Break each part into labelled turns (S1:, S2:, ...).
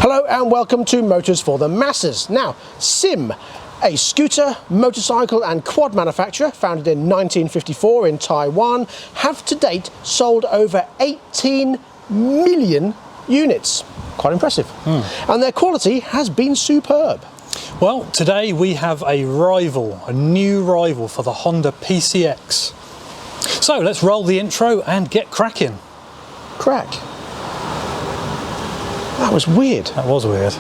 S1: Hello and welcome to Motors for the Masses. Now, SYM, a scooter, motorcycle and quad manufacturer founded in 1954 in Taiwan, have to date sold over 18 million units. Quite impressive. And their quality has been superb.
S2: Well, today we have a new rival for the Honda PCX. So let's roll the intro and get cracking.
S1: Crack. That was weird.
S2: That was weird.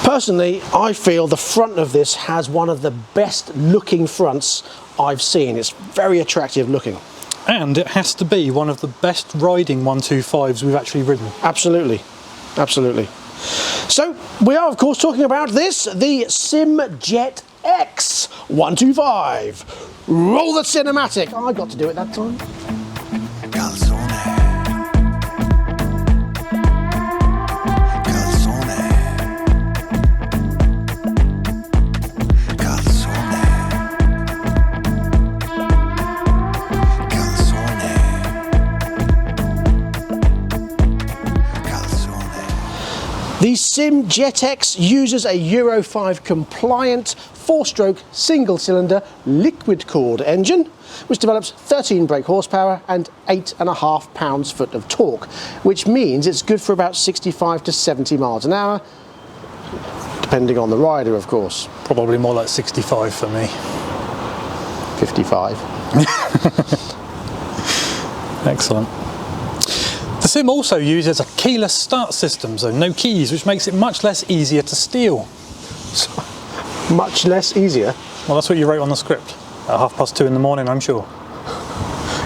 S1: Personally, I feel the front of this has one of the best looking fronts I've seen. It's very attractive looking.
S2: And it has to be one of the best riding 125s we've actually ridden.
S1: Absolutely, absolutely. So we are of course talking about this, the SYM Jet X 125. Roll the cinematic. I got to do it that time. The SYM Jet X uses a Euro 5 compliant 4-stroke single-cylinder liquid-cooled engine, which develops 13 brake horsepower and 8.5 pounds-foot of torque, which means it's good for about 65 to 70 miles an hour, depending on the rider, of course.
S2: Probably more like 65 for me.
S1: 55.
S2: Excellent. The SYM also uses a keyless start system, so no keys, which makes it much less easier to steal.
S1: Much less easier?
S2: Well, that's what you wrote on the script. At 2:30 in the morning, I'm sure.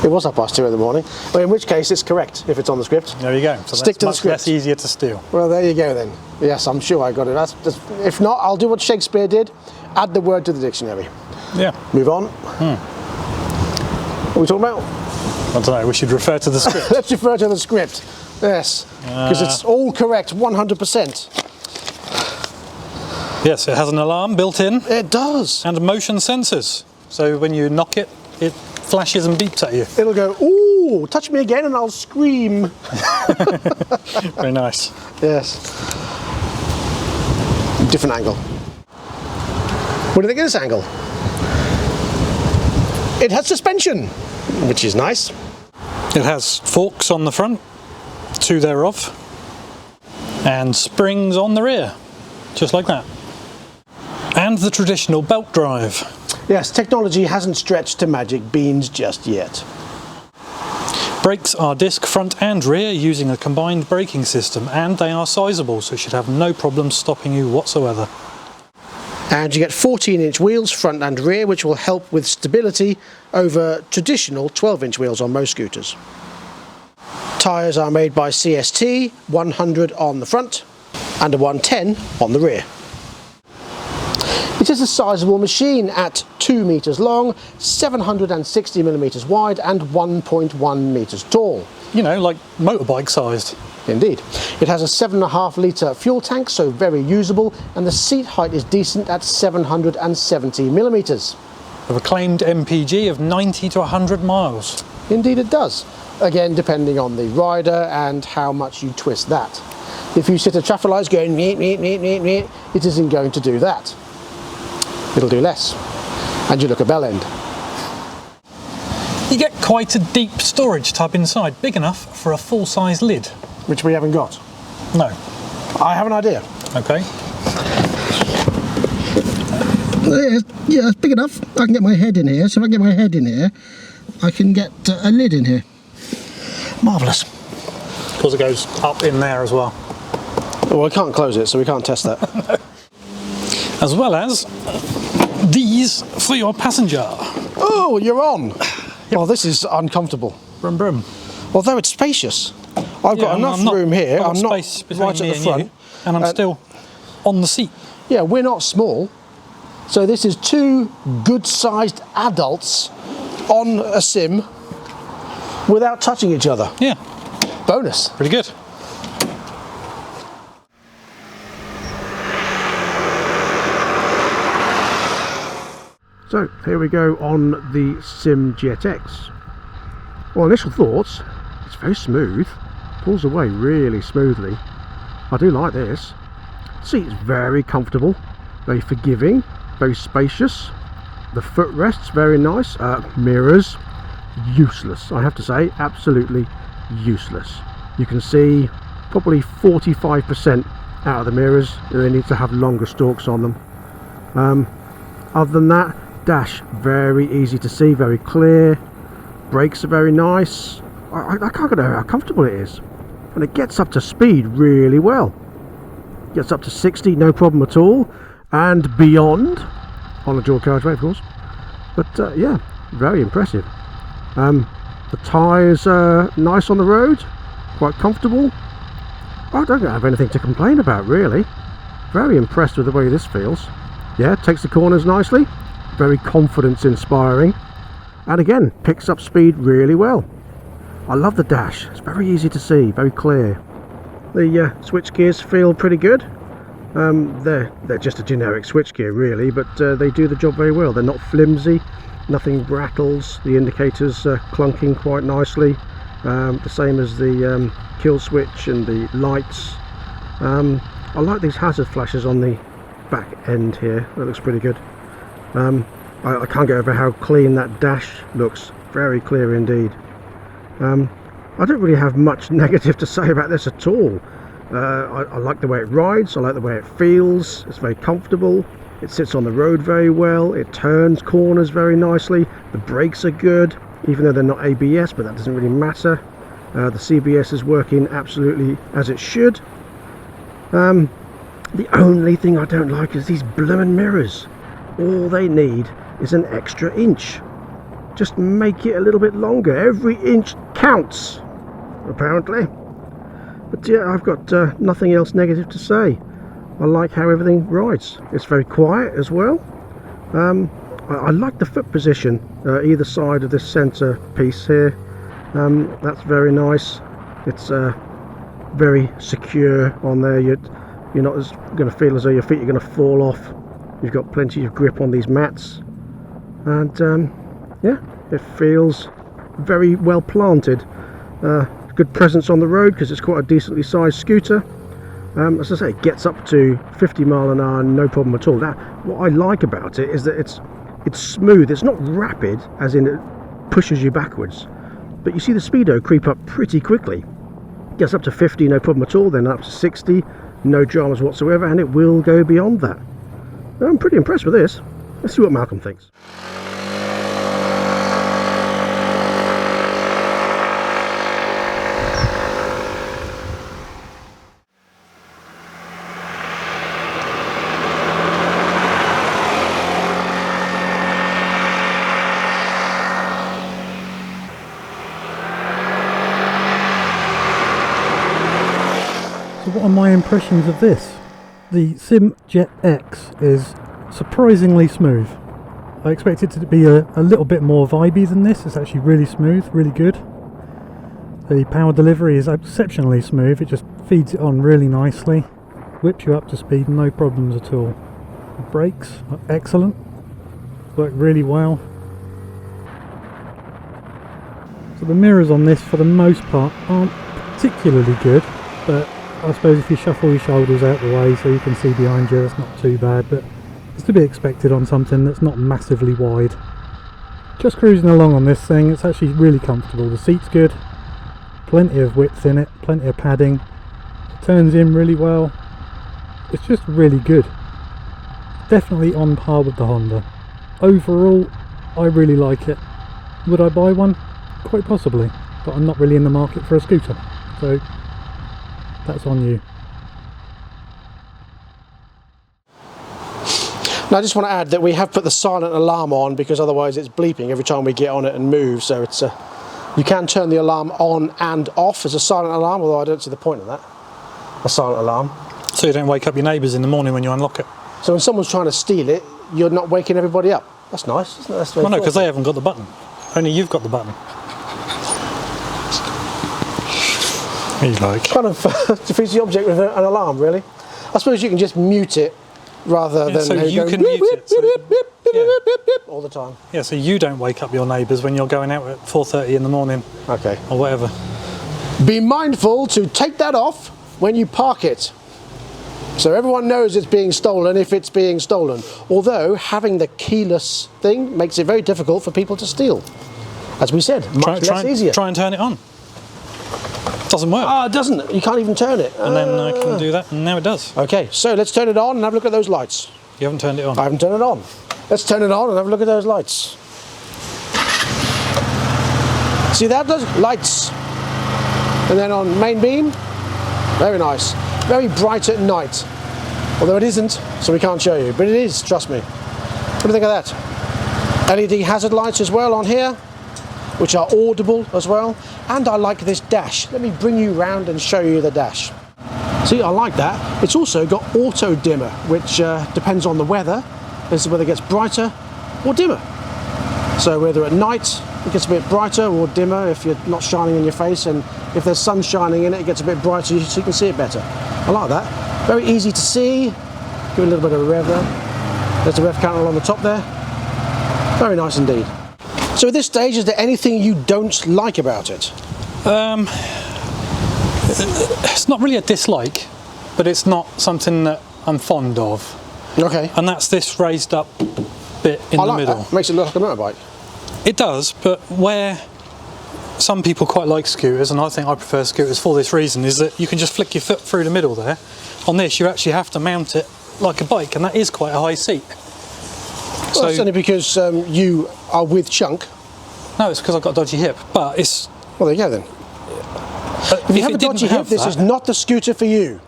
S1: It was 2:30 in the morning. Well, in which case it's correct if it's on the script.
S2: There you go. So
S1: Stick to the
S2: much
S1: script.
S2: less easier to steal.
S1: Well, there you go then. Yes, I'm sure I got it. If not, I'll do what Shakespeare did. Add the word to the dictionary.
S2: Yeah.
S1: Move on. What are we talking about?
S2: I don't know, we should refer to the script.
S1: Let's refer to the script. Yes, because it's all correct, 100%.
S2: Yes, it has an alarm built in.
S1: It does.
S2: And motion sensors. So when you knock it, it flashes and beeps at you.
S1: It'll go, ooh, touch me again and I'll scream.
S2: Very nice.
S1: Yes. Different angle. What do you think of this angle? It has suspension, which is nice.
S2: It has forks on the front, 2 thereof, and springs on the rear, just like that. And the traditional belt drive.
S1: Yes, technology hasn't stretched to magic beans just yet.
S2: Brakes are disc front and rear using a combined braking system, and they are sizable, so you should have no problem stopping you whatsoever.
S1: And you get 14-inch wheels front and rear, which will help with stability over traditional 12-inch wheels on most scooters. Tyres are made by CST, 100 on the front and a 110 on the rear. It is a sizable machine at 2 metres long, 760 millimetres wide and 1.1 metres tall.
S2: You know, like motorbike sized.
S1: Indeed. It has a 7.5 litre fuel tank, so very usable, and the seat height is decent at 770 millimetres.
S2: With a claimed MPG of 90 to 100 miles.
S1: Indeed it does. Again, depending on the rider and how much you twist that. If you sit at traffic lights going meet, it isn't going to do that. It'll do less. And you look a bell end.
S2: You get quite a deep storage tub inside, big enough for a full-size lid.
S1: Which we haven't got.
S2: No.
S1: I have an idea.
S2: Okay.
S1: Yeah, it's big enough. I can get my head in here. So if I get my head in here, I can get a lid in here. Marvellous.
S2: Because it goes up in there as well.
S1: Well, I can't close it, so we can't test that.
S2: As well as these for your passenger.
S1: Oh, you're on. Well, this is uncomfortable.
S2: Brum brum.
S1: Although it's spacious. I've got enough room here. I'm not
S2: space between
S1: right at
S2: me
S1: the
S2: and
S1: front.
S2: you, and I'm still on the seat.
S1: Yeah, we're not small. So this is two good-sized adults on a SYM without touching each other.
S2: Yeah.
S1: Bonus.
S2: Pretty good.
S1: So here we go on the SYM Jet X. Well, initial thoughts, it's very smooth, pulls away really smoothly. I do like this. Seat's very comfortable, very forgiving, very spacious. The footrest's very nice. Mirrors, useless, I have to say, absolutely useless. You can see probably 45% out of the mirrors. They need to have longer stalks on them. Other than that, dash very easy to see, very clear. Brakes are very nice. I can't get over how comfortable it is, and it gets up to speed really well. Gets up to 60, no problem at all, and beyond on a dual carriageway, of course. But yeah, very impressive. The tyres are nice on the road, quite comfortable. I don't have anything to complain about really. Very impressed with the way this feels. Yeah, takes the corners nicely, very confidence inspiring, and again picks up speed really well. I love the dash, it's very easy to see, very clear. The switch gears feel pretty good. They're just a generic switch gear really, but they do the job very well. They're not flimsy, nothing rattles, the indicators are clunking quite nicely, the same as the kill switch and the lights. I like these hazard flashes on the back end here, that looks pretty good. I can't get over how clean that dash looks, very clear indeed. I don't really have much negative to say about this at all. I like the way it rides, I like the way it feels, it's very comfortable, it sits on the road very well, it turns corners very nicely, the brakes are good, even though they're not ABS, but that doesn't really matter. The CBS is working absolutely as it should. The only thing I don't like is these bloomin' mirrors. All they need is an extra inch. Just make it a little bit longer. Every inch counts, apparently. But yeah, I've got nothing else negative to say. I like how everything rides. It's very quiet as well. I like the foot position either side of this centre piece here. That's very nice. It's very secure on there. You're not going to feel as though your feet are going to fall off. You've got plenty of grip on these mats, and yeah, it feels very well planted. Good presence on the road because it's quite a decently sized scooter. As I say, it gets up to 50 miles an hour, no problem at all. Now, what I like about it is that it's smooth. It's not rapid, as in it pushes you backwards, but you see the speedo creep up pretty quickly. Gets up to 50, no problem at all. Then up to 60, no dramas whatsoever, and it will go beyond that. I'm pretty impressed with this. Let's see what Malcolm thinks.
S3: So what are my impressions of this? The SYM Jet X is surprisingly smooth. I expected it to be a little bit more vibey than this. It's actually really smooth, really good. The power delivery is exceptionally smooth. It just feeds it on really nicely, whips you up to speed, no problems at all. The brakes are excellent, work really well. So the mirrors on this for the most part aren't particularly good, but I suppose if you shuffle your shoulders out the way so you can see behind you, that's not too bad, but it's to be expected on something that's not massively wide. Just cruising along on this thing, it's actually really comfortable. The seat's good, plenty of width in it, plenty of padding, it turns in really well. It's just really good. Definitely on par with the Honda. Overall, I really like it. Would I buy one? Quite possibly, but I'm not really in the market for a scooter, so that's on you.
S1: Now I just want to add that we have put the silent alarm on because otherwise it's bleeping every time we get on it and move, so it's You can turn the alarm on and off as a silent alarm, although I don't see the point of that. A silent alarm.
S2: So you don't wake up your neighbours in the morning when you unlock it.
S1: So when someone's trying to steal it, you're not waking everybody up. That's nice, isn't it? That's
S2: Well, no, because they haven't got the button. Only you've got the button. You like.
S1: Kind of defeats the object with an alarm, really. I suppose you can just mute it rather than
S2: so you
S1: go
S2: can mute it. So,
S1: all the time.
S2: yeah, so you don't wake up your neighbours when you're going out at 4:30 in the morning
S1: Okay.
S2: or whatever.
S1: Be mindful to take that off when you park it. So everyone knows it's being stolen if it's being stolen. Although having the keyless thing makes it very difficult for people to steal. As we said, much less easier.
S2: Try and turn it on. Doesn't work.
S1: Ah, it doesn't. You can't even turn it.
S2: And then I can do that, and now it does.
S1: Okay, so let's turn it on and have a look at those lights.
S2: You haven't turned it on.
S1: I haven't turned it on. Let's turn it on and have a look at those lights. See that? Does lights. And then on main beam, very nice. Very bright at night. Although it isn't, so we can't show you. But it is, trust me. What do you think of that? LED hazard lights as well on here, which are audible as well. And I like this dash. Let me bring you round and show you the dash. See, I like that. It's also got auto dimmer, which depends on the weather. This is whether it gets brighter or dimmer. So whether at night it gets a bit brighter or dimmer if you're not shining in your face, and if there's sun shining in it, it gets a bit brighter so you can see it better. I like that. Very easy to see. Give it a little bit of a rev there. There's the rev counter on the top there. Very nice indeed. So at this stage, is there anything you don't like about it?
S2: It's not really a dislike, but it's not something that I'm fond of.
S1: Okay.
S2: And that's this raised up bit in the middle.
S1: That. Makes it look like a motorbike.
S2: It does, but where some people quite like scooters, and I think I prefer scooters for this reason, is that you can just flick your foot through the middle there. On this, you actually have to mount it like a bike, and that is quite a high seat.
S1: Well,
S2: So
S1: that's only because you are with Chunk.
S2: no, it's because I've got a dodgy hip, but it's...
S1: Well, there you go then. If you have a dodgy hip, this is not the scooter for you.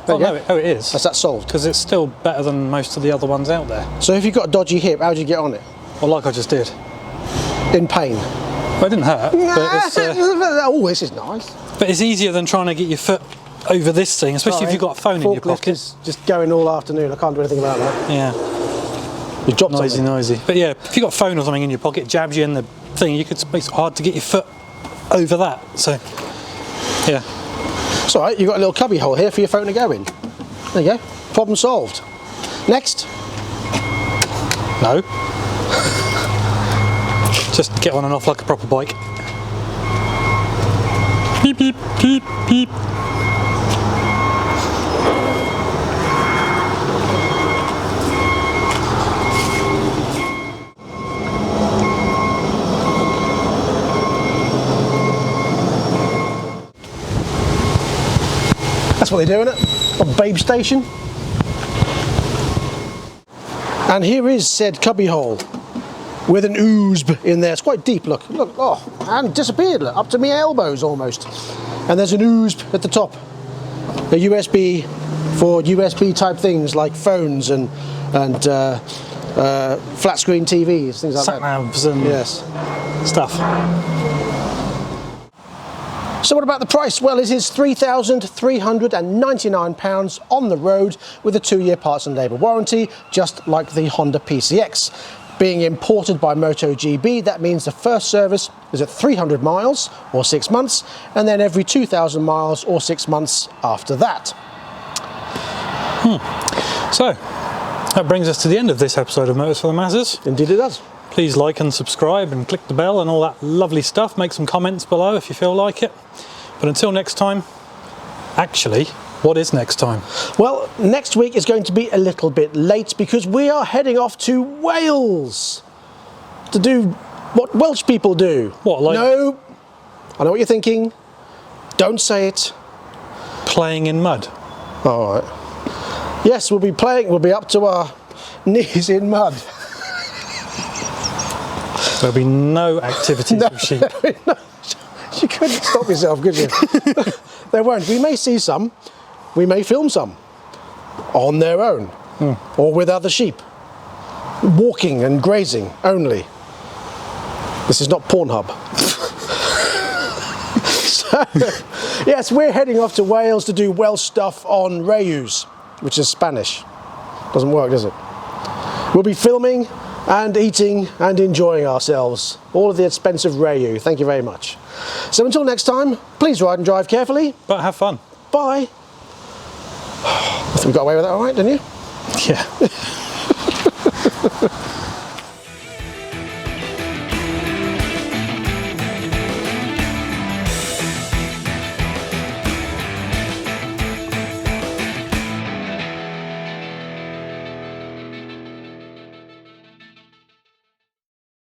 S2: Oh, no, it is.
S1: That's that solved.
S2: Because it's still better than most of the other ones out there.
S1: So if you've got a dodgy hip, how do you get on it?
S2: Well, like I just did.
S1: In pain.
S2: Well, it didn't hurt, but it's,
S1: oh, this is nice.
S2: but it's easier than trying to get your foot over this thing, especially if you've got a phone in your
S1: Forklift
S2: pocket.
S1: is just going all afternoon. I can't do anything about that.
S2: Yeah,
S1: You dropped
S2: noisy,
S1: something.
S2: noisy. But yeah, if you've got a phone or something in your pocket, jabs you in the thing, you could make it hard to get your foot over that. So, yeah.
S1: It's all right. You've got a little cubby hole here for your phone to go in. There you go. Problem solved. Next.
S2: No. Just get on and off like a proper bike. Beep, beep, beep, beep.
S1: That's what they do, isn't it? A babe station. And here is said cubby hole with an oozb in there. It's quite deep, look, oh, and disappeared, look, up to me elbows almost. And there's an oozb at the top. A USB for USB type things like phones and flat screen TVs, things like that.
S2: Sat-navs and
S1: Yes.
S2: stuff.
S1: So what about the price? Well, it is £3,399 on the road with a 2-year parts and labour warranty, just like the Honda PCX. Being imported by MotoGB, that means the first service is at 300 miles or 6 months, and then every 2,000 miles or 6 months after that.
S2: So, that brings us to the end of this episode of Motors for the Masses.
S1: Indeed it does.
S2: Please like and subscribe and click the bell and all that lovely stuff. Make some comments below if you feel like it. But until next time, actually, what is next time?
S1: Well, next week is going to be a little bit late because we are heading off to Wales to do what Welsh people do.
S2: What, like-
S1: No, I know what you're thinking. Don't say it.
S2: Playing in mud.
S1: All right. Yes, we'll be up to our knees in mud.
S2: There'll be no activities with sheep.
S1: No, you couldn't stop yourself, could you? There won't. We may see some. We may film some on their own or with other sheep. Walking and grazing only. This is not Pornhub. Yes, we're heading off to Wales to do Welsh stuff on Rayus, which is Spanish. Doesn't work, does it? We'll be filming and eating and enjoying ourselves. All of the expensive Rayu. Thank you very much. So until next time, please ride and drive carefully.
S2: But have fun.
S1: Bye. I think we got away with that all right, didn't you?
S2: Yeah.